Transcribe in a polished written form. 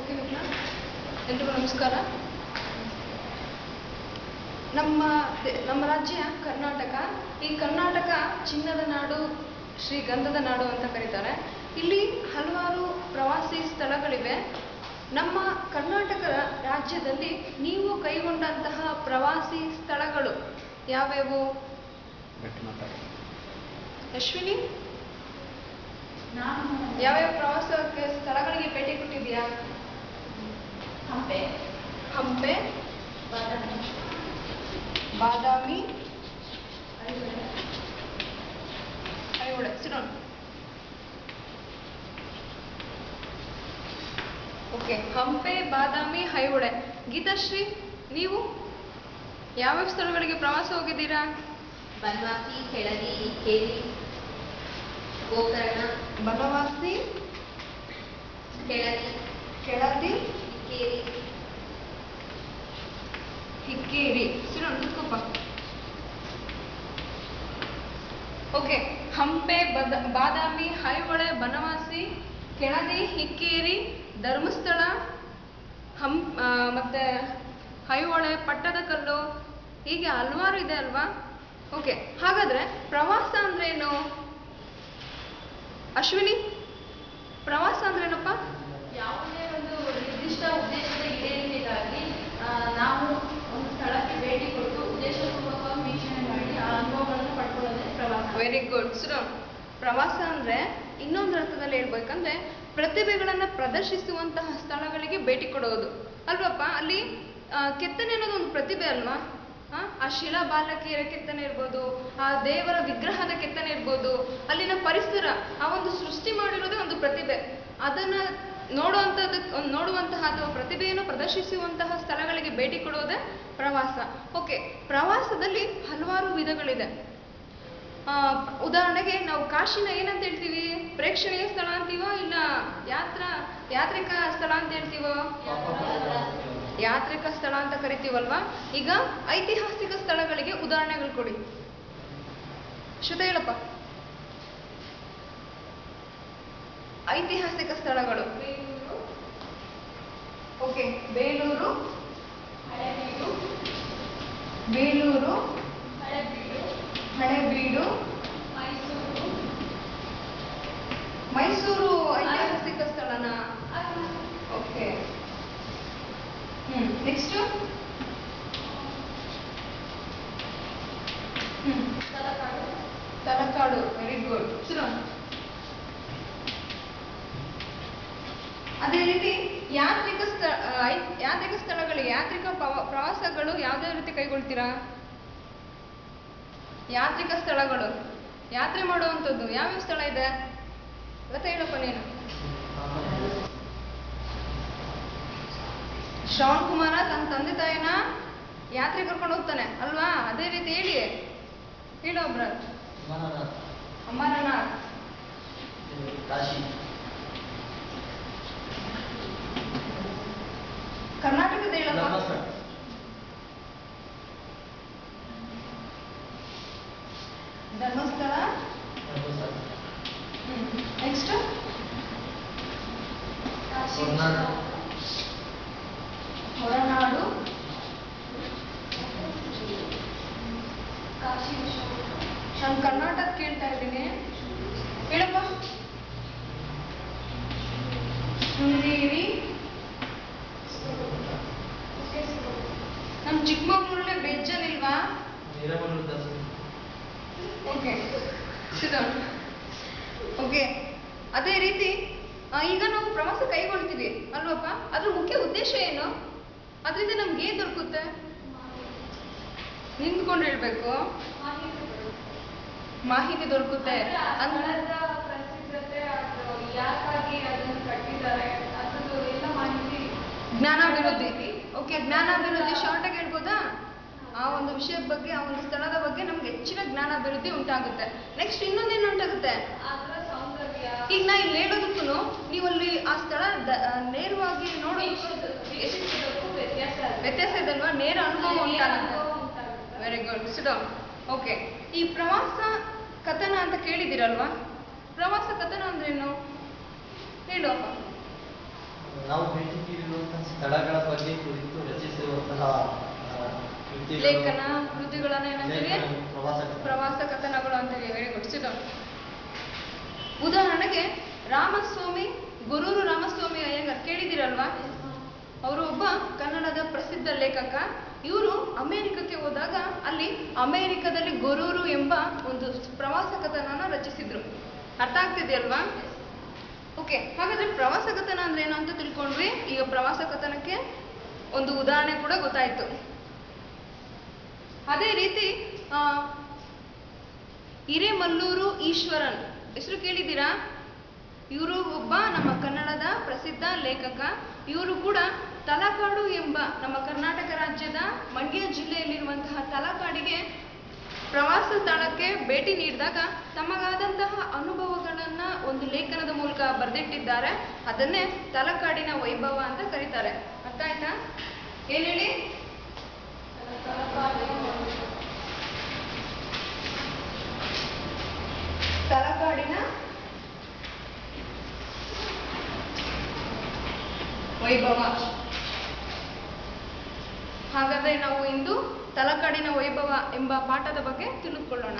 Okay ವಿಜ್ಞಾ, ಎಲ್ರಿಗೂ ನಮಸ್ಕಾರ. ನಮ್ಮ ರಾಜ್ಯ ಕರ್ನಾಟಕ. ಈ ಕರ್ನಾಟಕ ಚಿನ್ನದ ನಾಡು, ಶ್ರೀಗಂಧದ ನಾಡು ಅಂತ ಕರೀತಾರೆ. ಇಲ್ಲಿ ಹಲವಾರು ಪ್ರವಾಸಿ ಸ್ಥಳಗಳಿವೆ. ನಮ್ಮ ಕರ್ನಾಟಕ ರಾಜ್ಯದಲ್ಲಿ ನೀವು ಕೈಗೊಂಡಂತಹ ಪ್ರವಾಸಿ ಸ್ಥಳಗಳು ಯಾವ್ಯಾವು? ಅಶ್ವಿನಿ, ಯಾವ್ಯಾವ ಪ್ರವಾಸಕ್ಕೆ ಸ್ಥಳಗಳಿಗೆ ಭೇಟಿ ಕೊಟ್ಟಿದ್ಯಾ? ಹಂಪೆ, ಬಾದಾಮಿ, ಐಹೊಳೆ. ಸಿಡೋಣ. ಓಕೆ, ಹಂಪೆ, ಬಾದಾಮಿ, ಐಹೊಳೆ. ಗೀತಾಶ್ರೀ, ನೀವು ಯಾವ್ಯಾವ ಸ್ಥಳಗಳಿಗೆ ಪ್ರವಾಸ ಹೋಗಿದ್ದೀರಾ? ಬನವಾಸಿ, ಕೆಳದಿ, ಇಕ್ಕೇರಿ, ಗೋಕರ್ಣ. ಬನವಾಸಿ, ಕೆಳದಿ, ಹಿಕ್ಕೇರಿ. ಸಿಡೋಣ, ಕೂತ್ಕೊಪ್ಪ. ಓಕೆ, ಹಂಪೆ, ಬಾದಾಮಿ, ಐಹೊಳೆ, ಬನವಾಸಿ, ಕೆಳದಿ, ಹಿಕ್ಕೇರಿ, ಧರ್ಮಸ್ಥಳ, ಮತ್ತೆ ಐಹೊಳೆ, ಪಟ್ಟದಕಲ್ಲು, ಹೀಗೆ ಹಲವಾರು ಇದೆ ಅಲ್ವಾ? ಓಕೆ, ಹಾಗಾದ್ರೆ ಪ್ರವಾಸ ಅಂದ್ರೆ ಏನು? ಅಶ್ವಿನಿ, ಪ್ರವಾಸ ಅಂದ್ರೆ ಏನಪ್ಪ? ಯಾವುದೇ ಒಂದು ನಿರ್ದಿಷ್ಟ ಉದ್ದೇಶದ ಈಡೇರಿಕೆಗಾಗಿ ನಾವು ಒಂದು ಸ್ಥಳಕ್ಕೆ ಭೇಟಿ ಕೊಟ್ಟು ಉದ್ದೇಶಪೂರ್ವಕವಾಗಿ ವೀಕ್ಷಣೆ ಮಾಡಿ ಆ ಅನುಭವಗಳನ್ನು ಪಡ್ಕೊಳ್ಳೋದೇ ಪ್ರವಾಸ. Very good. ಪ್ರವಾಸ ಅಂದ್ರೆ ಇನ್ನೊಂದು ಅರ್ಥದಲ್ಲಿ ಹೇಳ್ಬೇಕಂದ್ರೆ ಪ್ರತಿಭೆಗಳನ್ನ ಪ್ರದರ್ಶಿಸುವಂತಹ ಸ್ಥಳಗಳಿಗೆ ಭೇಟಿ ಕೊಡೋದು ಅಲ್ವಪ್ಪ? ಅಲ್ಲಿ ಕೆತ್ತನೆ ಅನ್ನೋದು ಒಂದು ಪ್ರತಿಭೆ ಅಲ್ವಾ? ಆ ಶಿಲಾ ಬಾಲಕಿಯರ ಕೆತ್ತನೆ ಇರ್ಬೋದು, ಆ ದೇವರ ವಿಗ್ರಹದ ಕೆತ್ತನೆ ಇರ್ಬೋದು, ಅಲ್ಲಿನ ಪರಿಸರ, ಆ ಒಂದು ಸೃಷ್ಟಿ ಮಾಡಿರೋದೇ ಒಂದು ಪ್ರತಿಭೆ. ಅದನ್ನ ನೋಡುವಂತಹ ಅಥವಾ ಪ್ರತಿಭೆಯನ್ನು ಪ್ರದರ್ಶಿಸುವಂತಹ ಸ್ಥಳಗಳಿಗೆ ಭೇಟಿ ಕೊಡೋದೇ ಪ್ರವಾಸ. ಓಕೆ, ಪ್ರವಾಸದಲ್ಲಿ ಹಲವಾರು ವಿಧಗಳಿದೆ. ಉದಾಹರಣೆಗೆ ನಾವು ಕಾಶಿನ ಏನಂತ ಹೇಳ್ತೀವಿ? ಪ್ರೇಕ್ಷಣೀಯ ಸ್ಥಳ ಅಂತೀವೋ ಇಲ್ಲ ಯಾತ್ರಿಕ ಸ್ಥಳ ಅಂತ ಹೇಳ್ತೀವೋ? ಯಾತ್ರಿಕ ಸ್ಥಳ ಅಂತ ಕರಿತೀವಲ್ವಾ? ಈಗ ಐತಿಹಾಸಿಕ ಸ್ಥಳಗಳಿಗೆ ಉದಾಹರಣೆಗಳು ಕೊಡಿ. ಶ್ರುತ ಹೇಳಪ್ಪ. ಐತಿಹಾಸಿಕ ಸ್ಥಳಗಳು. ಓಕೆ, ಬೇಲೂರು, ಹಳೆಬೀಡು, ಮೈಸೂರು ಐತಿಹಾಸಿಕ ಸ್ಥಳನಾ? Okay, next Talakadu. Very good. ಅದೇ ರೀತಿ ಯಾತ್ರಿಕ ಸ್ಥಳಗಳಿಗೆ, ಯಾತ್ರಿಕ ಪ್ರವಾಸಗಳು ಯಾವ್ದೇ ರೀತಿ ಕೈಗೊಳ್ತೀರಾ? ಯಾತ್ರಿಕ ಸ್ಥಳಗಳು, ಯಾತ್ರೆ ಮಾಡುವಂಥದ್ದು ಯಾವ್ಯಾವ ಸ್ಥಳ ಇದೆ? ಗೊತ್ತಾ? ಹೇಳಪ್ಪ ನೀನು. ಶ್ರವಣ್ ಕುಮಾರ ತನ್ನ ತಂದೆ ತಾಯಿನ ಯಾತ್ರೆ ಕರ್ಕೊಂಡು ಹೋಗ್ತಾನೆ ಅಲ್ವಾ? ಅದೇ ರೀತಿ ಹೇಳು ಒಬ್ರ. ಅಮರನಾಥ್, ಕರ್ನಾಟಕದ ಹೇಳಪ್ಪ. ಧರ್ಮಸ್ಥಳ. ನೆಕ್ಸ್ಟ್ ಹೊರನಾಡು, ನಾನು ಕರ್ನಾಟಕ ಕೇಳ್ತಾ ಇದ್ದೀನಿ. ಹೇಳಪ್ಪ. ಶೃಂಗೇರಿ. ನಮ್ಮ ಚಿಕ್ಕಮಗಳೂರಲ್ಲೇ ಬೆಜ್ಜನಿಲ್ವಾ? Okay, okay. ಅದೇ ರೀತಿ ಈಗ ನಾವು ಪ್ರವಾಸ ಕೈಗೊಳ್ತೀವಿ ಅಲ್ವಪ್ಪ? ಅದ್ರ ಮುಖ್ಯ ಉದ್ದೇಶ ಏನು? ಅದರಿಂದ ನಮ್ಗೆ ಏನ್ ದೊರಕುತ್ತೆ? ನಿಂತ್ಕೊಂಡು ಹೇಳ್ಬೇಕು. ಮಾಹಿತಿ ದೊರಕುತ್ತೆ. ಜ್ಞಾನಾಭಿವೃದ್ಧಿ. ಓಕೆ, ಜ್ಞಾನಾಭಿವೃದ್ಧಿ ಶಾರ್ಟ್ ಆಗಿ ಹೇಳ್ಬೋದಾ? ಆ ಒಂದು ವಿಷಯದ ಬಗ್ಗೆ, ಆ ಒಂದು ಸ್ಥಳದ ಬಗ್ಗೆ ನಮ್ಗೆ ಹೆಚ್ಚಿನ ಜ್ಞಾನಾಭಿವೃದ್ಧಿ ಉಂಟಾಗುತ್ತೆ. ನೆಕ್ಸ್ಟ್ ಇನ್ನೊಂದೇನು ಉಂಟಾಗುತ್ತೆ? ಈಗ ನಾ ಇಲ್ಲಿ ಹೇಳೋದಕ್ಕೂ ನೀವಲ್ಲಿ ಆ ಸ್ಥಳ ನೇರವಾಗಿ ನೋಡೋದಕ್ಕೂ ವ್ಯತ್ಯಾಸ ಇದಲ್ವಾ? ನೇರ ಅನುಭವ ಉಂಟಾಗುತ್ತೆ. Very good. ಸಿಡೌನ್. ಓಕೆ, ಈ ಪ್ರವಾಸ ಕಥನ ಅಂತ ಕೇಳಿದಿರಲ್ವಾ? ಪ್ರವಾಸ ಕಥನ ಅಂದ್ರೇನು ಹೇಳು ಅಪ್ಪ. ನಾವು ಸ್ಥಳಗಳ ಬಗ್ಗೆ ಕುರಿತು ರಚಿಸಿರುವಂತಹ ಕೃತಿಗಳು, ಲೇಖನ ಕೃತಿಗಳನ್ನ ಏನಂತೀವಿ? ಪ್ರವಾಸ ಪ್ರವಾಸ ಕಥನಗಳು ಅಂತೀವಿ. Very good. ಸಿದ್ಧ. ಉದಾಹರಣೆಗೆ ರಾಮಸ್ವಾಮಿ, ಗೊರೂರು ರಾಮಸ್ವಾಮಿ ಅಯ್ಯಂಗಾರ್ ಕೇಳಿದಿರಲ್ವಾ? ಅವರು ಒಬ್ಬ ಕನ್ನಡದ ಪ್ರಸಿದ್ಧ ಲೇಖಕ. ಇವರು ಅಮೆರಿಕಕ್ಕೆ ಹೋದಾಗ ಅಲ್ಲಿ ಅಮೆರಿಕದಲ್ಲಿ ಗೊರೂರು ಎಂಬ ಒಂದು ಪ್ರವಾಸ ಕಥನನ ರಚಿಸಿದ್ರು. ಅರ್ಥ ಆಗ್ತಿದೆಯಲ್ವಾ? ಓಕೆ, ಹಾಗಾದ್ರೆ ಪ್ರವಾಸ ಕಥನ ಅಂದ್ರೆ ಏನು ಅಂತ ತಿಳ್ಕೊಂಡ್ವಿ. ಈಗ ಪ್ರವಾಸ ಕಥನಕ್ಕೆ ಒಂದು ಉದಾಹರಣೆ ಕೂಡ ಗೊತ್ತಾಯ್ತು. ಅದೇ ರೀತಿ ಹಿರೇಮಲ್ಲೂರು ಈಶ್ವರನ್ ಹೆಸರು ಕೇಳಿದ್ದೀರಾ? ಇವರು ಒಬ್ಬ ನಮ್ಮ ಕನ್ನಡದ ಪ್ರಸಿದ್ಧ ಲೇಖಕ. ಇವರು ಕೂಡ ತಲಕಾಡು ಎಂಬ ನಮ್ಮ ಕರ್ನಾಟಕ ರಾಜ್ಯದ ಮಂಡ್ಯ ಜಿಲ್ಲೆಯಲ್ಲಿರುವಂತಹ ತಲಕಾಡಿಗೆ ಪ್ರವಾಸ ಸ್ಥಳಕ್ಕೆ ಭೇಟಿ ನೀಡಿದಾಗ ತಮಗಾದಂತಹ ಅನುಭವಗಳನ್ನ ಒಂದು ಲೇಖನದ ಮೂಲಕ ಬರೆದಿಟ್ಟಿದ್ದಾರೆ. ಅದನ್ನೇ ತಲಕಾಡಿನ ವೈಭವ ಅಂತ ಕರೀತಾರೆ. ಅರ್ಥ ಆಯ್ತಾ? ಏನ್ ಹೇಳಿ? ತಲಕಾಡಿನ ವೈಭವ. ಹಾಗಾದ್ರೆ ನಾವು ಇಂದು ತಲಕಾಡಿನ ವೈಭವ ಎಂಬ ಪಾಠದ ಬಗ್ಗೆ ತಿಳಿದುಕೊಳ್ಳೋಣ.